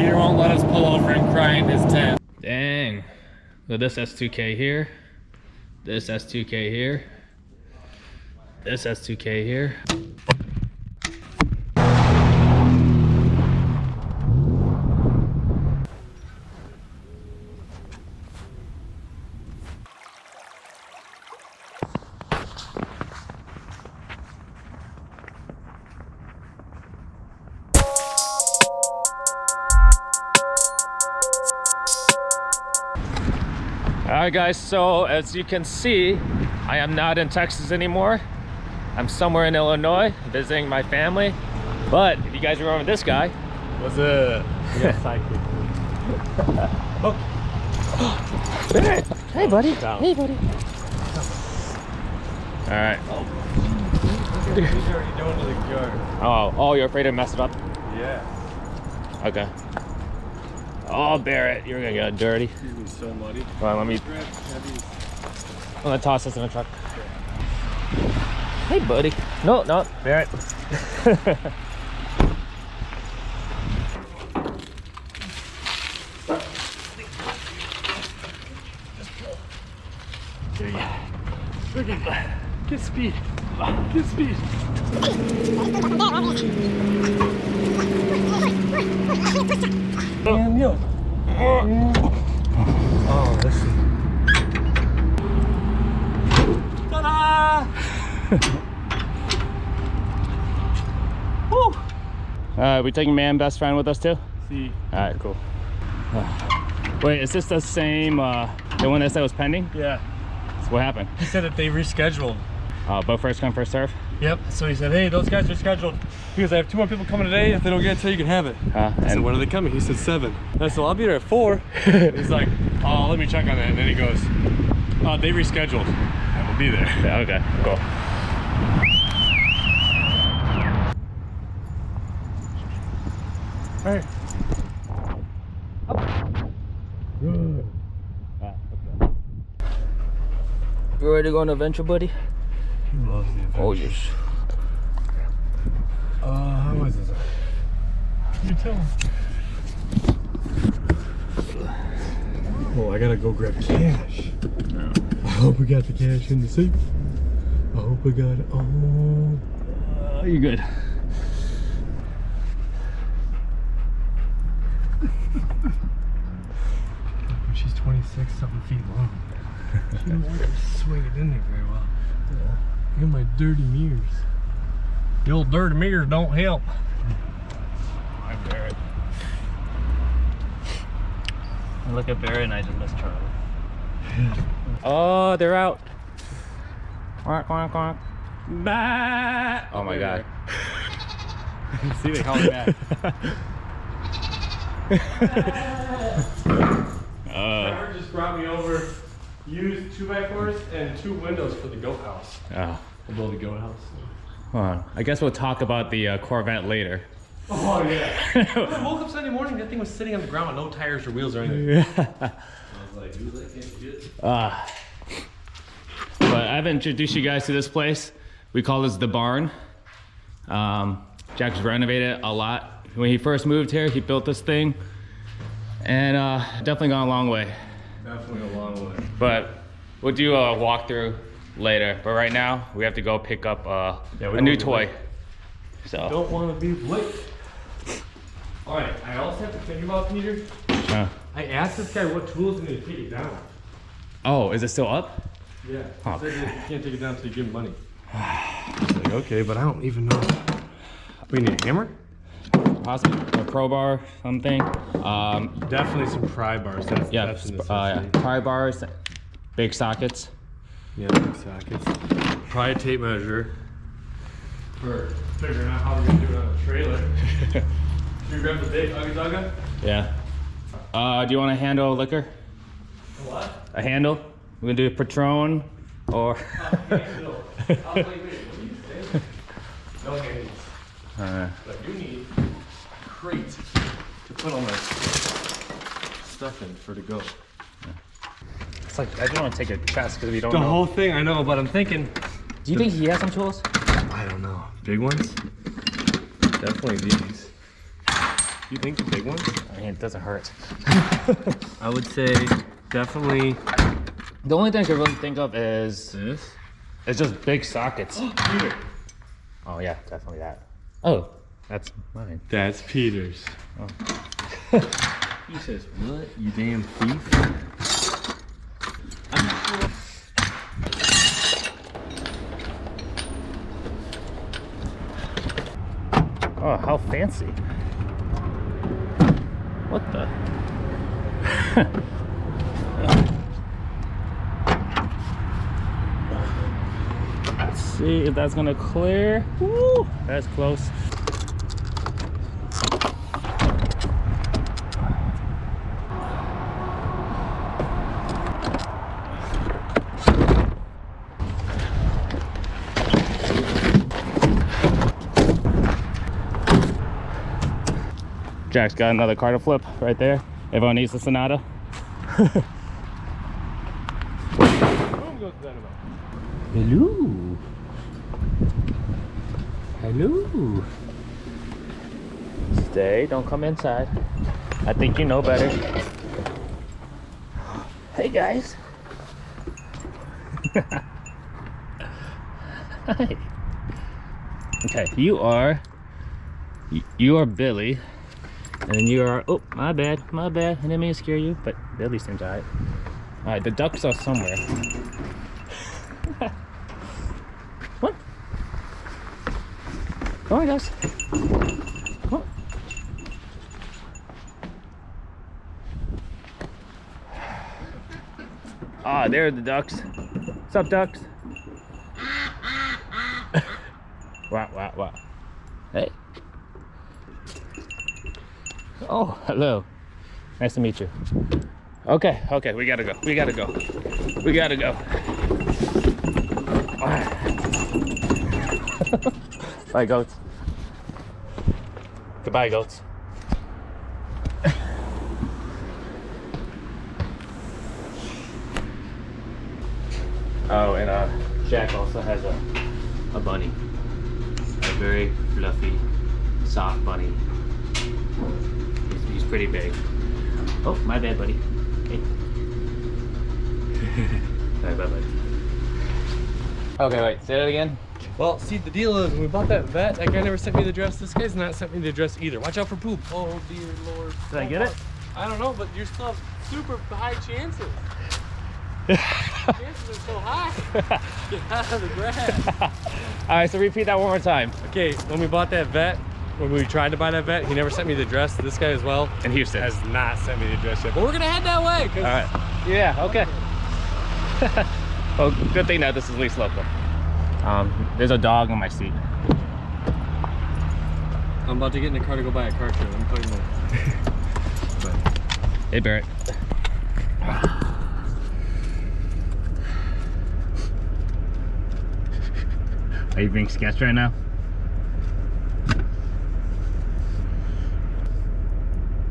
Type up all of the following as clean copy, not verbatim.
Peter won't let us pull over and cry in his tent. Dang. So this S2K here. This S2K here. This S2K here. Alright guys, so as you can see, I am not in Texas anymore. I'm somewhere in Illinois visiting my family. But if you guys remember this guy, What's up? yeah, psychic. Oh. Hey buddy. Down. Hey buddy. Alright. He's already doing to the yard. Oh, you're afraid to mess it up? Yeah. Okay. Oh, Barrett, you're gonna get dirty. You're gonna be so muddy. Well, I'm gonna toss this in the truck. Hey, buddy. No, Barrett. There you go. Okay. Get speed. Get speed. Damn you. Oh, this is... Ta-da! Woo! We taking man best friend with us too? See. Alright, cool. Wait, is this the same, the one that said was pending? Yeah. So what happened? He said that they rescheduled. But first come, first serve? Yep. So he said, hey, those guys are scheduled. Because I have 2 more people coming today. If they don't get it today, you can have it. I said, when are they coming? He said 7. I said, I'll be there at 4. He's like, oh, let me check on that. And then he goes, they rescheduled. And we'll be there. Yeah, okay, cool. All right. Good. Okay. You ready to go on an adventure, buddy? He loves the adventure. Oh, yes. How is this? You tell him. Oh, I gotta go grab cash. No. I hope we got the cash in the safe. I hope we got it all. You good? She's 26 something feet long. She don't want to swing it in there very well. Look at my dirty mirrors. The old dirty mirrors don't help. I'm Barrett. I look at Barrett and I just miss Charlie. Oh, they're out. Quack, quack, quack. Bah! Oh my god. See, they call me back. Trevor just brought me over used 2x4s and 2 windows for the goat house. Oh. We'll build a goat house. Hold on. I guess we'll talk about the Corvette later. Oh yeah. I woke up Sunday morning, that thing was sitting on the ground with no tires or wheels or anything. I was like, who's that can't get it? But I've introduced you guys to this place. We call this the barn. Jack's renovated it a lot. When he first moved here, he built this thing. And definitely gone a long way. Definitely a long way. But we'll do a walkthrough later. But right now, we have to go pick up a new toy. So. Don't want to be late. All right, I also have to think about, Peter. I asked this guy what tools he need to take it down. Oh, is it still up? Yeah. Oh. He said you can't take it down until you give him money. I was like, okay, but I don't even know. We need a hammer? Possibly a crowbar, something. Definitely some pry bars. That's a necessity. Pry bars, big sockets. Yeah, big sockets. Probably a tape measure for figuring out how we're gonna do it on a trailer. Should we grab the big Ugga Dugga? Yeah. Do you want a handle of liquor? What? A handle? We're gonna do Patron or. Handle. I was like, wait, what do you say? No handles. But you need a crate to put all my stuff in for the go. It's like I don't want to take it fast because we don't The know. whole thing, I know, but I'm thinking. Do you think he has some tools? I don't know. Big ones? Definitely these. You think the big one? I mean, it doesn't hurt. I would say definitely. The only thing I can really think of is This? it's just big sockets. Peter. Oh yeah, definitely that. Oh, that's mine. That's Peter's. Oh. He says, what? You damn thief. Oh, how fancy. What the? Let's see if that's gonna clear. Woo, that's close. Jack's got another car to flip right there. Everyone needs a Sonata. Hello. Hello. Stay, don't come inside. I think you know better. Hey guys. Hi. Okay, you are Billy. And then you are, oh, my bad. I didn't mean to scare you, but Billy seems alright. Alright, the ducks are somewhere. What? Come on, guys. Come on. Ah, there are the ducks. What's up, ducks? Wow. Hey. Oh, hello. Nice to meet you. Okay, we gotta go. Bye, goats. Goodbye, goats. Oh, and Jack also has a bunny. A very fluffy, soft bunny. He's pretty big. Oh, my bad, buddy. Okay. Bye, buddy. Okay, wait, say that again. Well, see, the deal is when we bought that vet, that guy never sent me the address. This guy's not sent me the address either. Watch out for poop. Oh, dear Lord. Did I get it? I don't know, but you still have super high chances. Chances are so high. Get out of the grass. All right, so repeat that one more time. Okay, when we bought that vet, when we tried to buy that vet, he never sent me the address. This guy as well. In Houston. Has not sent me the address yet. But we're gonna head that way. All right. Yeah, okay. Well, good thing that this is least local. There's a dog on my seat. I'm about to get in the car to go buy a car show. Let me call you later. Hey, Barrett. Are you being sketched right now?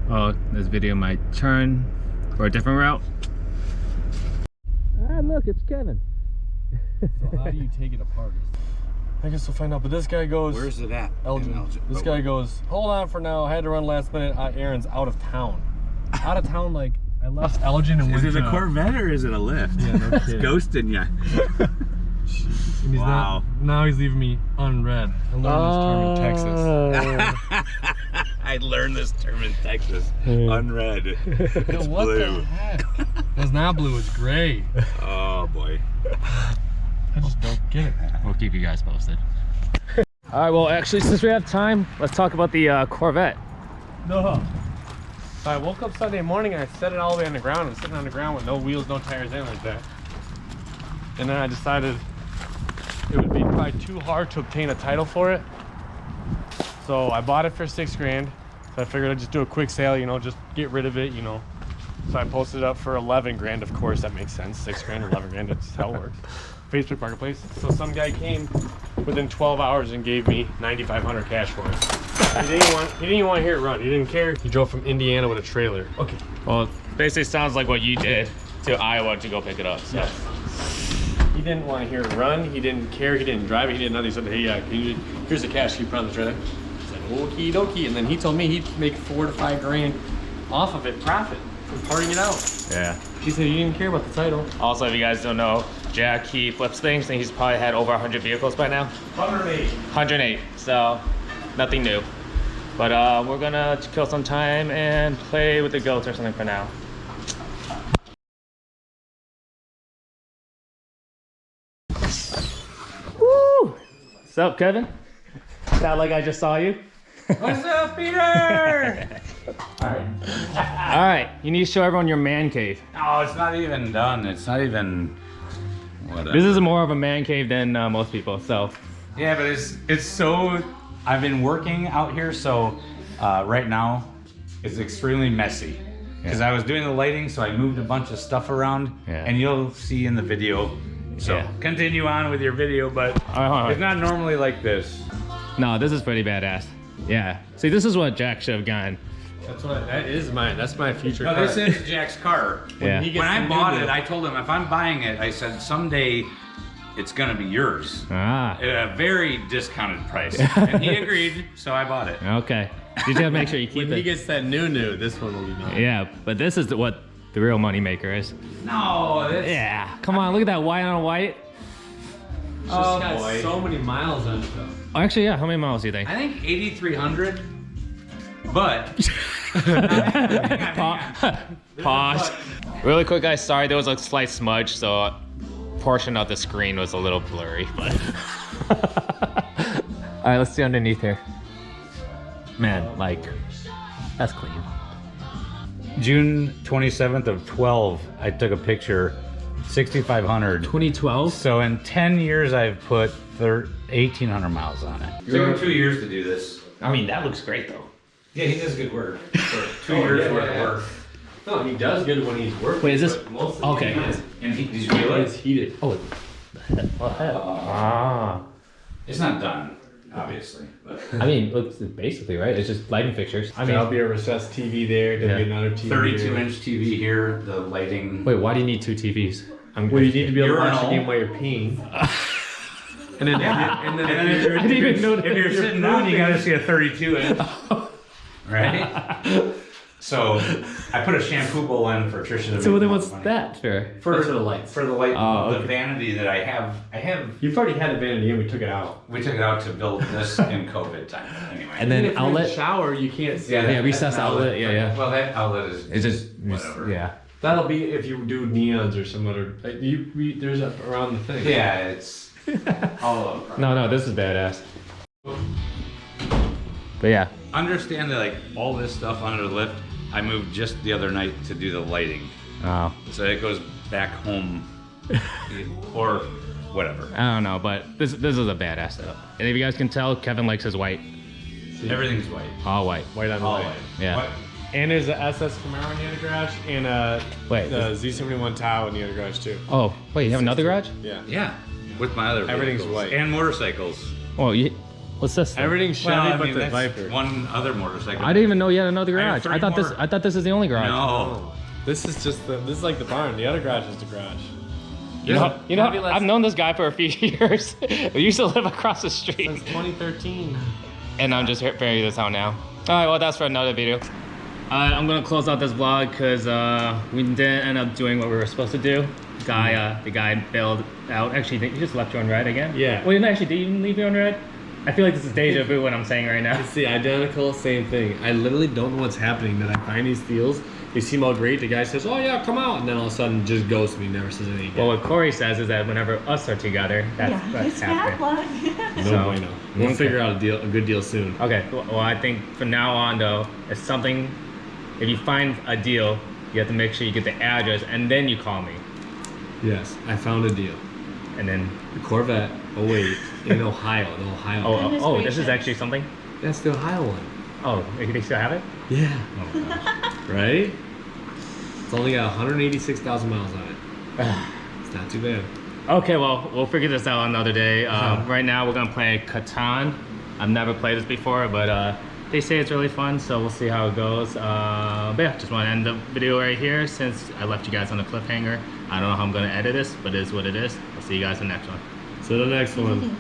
Oh, this video might turn for a different route. Ah, look, it's Kevin. So how do you take it apart? I guess we'll find out. But this guy goes. Where's it at? Elgin. This guy goes, hold on for now. I had to run last minute. Aaron's out of town. Out of town, like I left Elgin and went Is it a Corvette or is it a lift? Yeah, no It's kidding. ghosting ya. And he's Wow. now he's leaving me unread. I learned this term in Texas. I learned this term in Texas. Unread. It's What blue. the heck? It's not blue, it's gray. Oh boy. I just don't get it. We'll keep you guys posted. All right, well, actually, since we have time, let's talk about the Corvette. No. So I woke up Sunday morning and I set it all the way on the ground. I'm sitting on the ground with no wheels, no tires, anything like that. And then I decided it would be probably too hard to obtain a title for it. So I bought it for $6 grand. So I figured I'd just do a quick sale, you know, just get rid of it, you know. So I posted it up for 11 grand, of course, that makes sense. 6 grand, 11 grand, that's how it works. Facebook Marketplace. So some guy came within 12 hours and gave me $9,500 cash for it. He didn't even want to hear it run. He didn't care. He drove from Indiana with a trailer. Okay. Well, it basically sounds like what you did to Iowa to go pick it up. So. Yes. He didn't want to hear it run. He didn't care. He didn't drive it. He didn't know. He said, hey, here's the cash. Can you put on the trailer? I said, okie dokie. And then he told me he'd make 4 to 5 grand off of it, profit, from parting it out. Yeah. He said he didn't care about the title. Also, if you guys don't know, Jack, he flips things, and he's probably had over 100 vehicles by now. 108. 108, so nothing new. But we're gonna kill some time and play with the goats or something for now. Woo! What's up, Kevin? Sound like I just saw you? What's up, Peter? All right, you need to show everyone your man cave. Oh, it's not even done. It's not even. Whatever. This is more of a man cave than most people, so. Yeah, but it's so. I've been working out here, so right now it's extremely messy because I was doing the lighting, so I moved a bunch of stuff around, and you'll see in the video. So continue on with your video, but it's not normally like this. No, this is pretty badass. Yeah. See, this is what Jack should have gotten. That is mine. That's my future car. No, this is Jack's car. When I bought it, I told him if I'm buying it, I said someday it's gonna be yours at a very discounted price. And he agreed, so I bought it. Okay. You just have to make sure you keep when he gets that new, this one will be mine. Yeah, but this is what the real money maker is. No, that's... Yeah, come on, look at that white on white. It's just got so many miles on it though. Oh, actually, yeah, how many miles do you think? I think 8,300, but... Pause. Really quick, guys, sorry, there was a slight smudge, so a portion of the screen was a little blurry, but... All right, let's see underneath here. Man, like, that's clean. June 27th of 12, I took a picture, 6,500. 2012? So in 10 years, I've put 1,800 miles on it. It took him 2 years to do this. I mean, that looks great, though. Yeah, he does good work. For 2 years worth of work. No, he does good when he's working. Wait, is this... Okay. And did you feel it? It's heated. Oh, what the hell? It's not done, obviously. But. I mean, it's basically, right? It's just lighting fixtures. I mean, there'll be a recessed TV there. There'll be another TV 32-inch TV here, the lighting. Wait, why do you need 2 TVs? Well, you need to be able to watch the game while you're peeing. And then, if you're sitting down, you gotta see a 32-inch. Right? So I put a shampoo bowl in for Trisha to So then what's that for the lights. For the light, the vanity that I have. You've already had the vanity and we took it out. We took it out to build this in COVID time. Anyway. And then outlet. Shower, you can't see. Yeah, recessed outlet. Yeah. Well, that outlet is. It's just whatever. Yeah. That'll be if you do neons or some other. There's around the thing. Yeah, it's all over. No, this is badass. But yeah. Understand that like all this stuff under the lift, I moved just the other night to do the lighting. Oh. So it goes back home or whatever. I don't know, but this is a badass setup. And if you guys can tell, Kevin likes his white. Everything's white. All white. White on All white. white. Yeah. White. And there's a SS Camaro in the other garage and a Z71 Tau in the other garage too. Oh, wait, you have another garage? Yeah. Yeah. With my other Everything's vehicles. white. And motorcycles. Oh, what's this thing? Everything's Chevy but the that's Viper. one other motorcycle. I didn't even know you had another I have garage. I 3 thought more. I thought this is the only garage. No. This is like the barn. The other garage is the garage. You know, I've known this guy for a few years. We used to live across the street. Since 2013. And I'm just figuring this out now. Alright, well that's for another video. I'm gonna close out this vlog because we didn't end up doing what we were supposed to do. The guy bailed out. Actually, you just left you on red again? Yeah. Well, actually, did you even leave you on red? I feel like this is deja vu what I'm saying right now. It's the identical same thing. I literally don't know what's happening. That I find these deals, they seem all great. The guy says, "Oh yeah, come out," and then all of a sudden just ghosts me, never says anything. Well, what Corey says is that whenever us are together, that's happening. No bueno. We'll figure out a good deal soon. Okay. Well, I think from now on though, it's something. If you find a deal, you have to make sure you get the address, and then you call me. Yes, I found a deal. And then The Corvette 08 in Ohio. The Ohio. Oh, this is actually something. That's the Ohio one. Oh, they still have it? Yeah. Oh gosh. Right? It's only got 186,000 miles on it. It's not too bad. Okay, well, we'll figure this out another day. Right now, we're gonna play Catan. I've never played this before, but they say it's really fun, so we'll see how it goes. But yeah, just want to end the video right here since I left you guys on a cliffhanger. I don't know how I'm gonna edit this, but it is what it is. I'll see you guys in the next one. So the next one.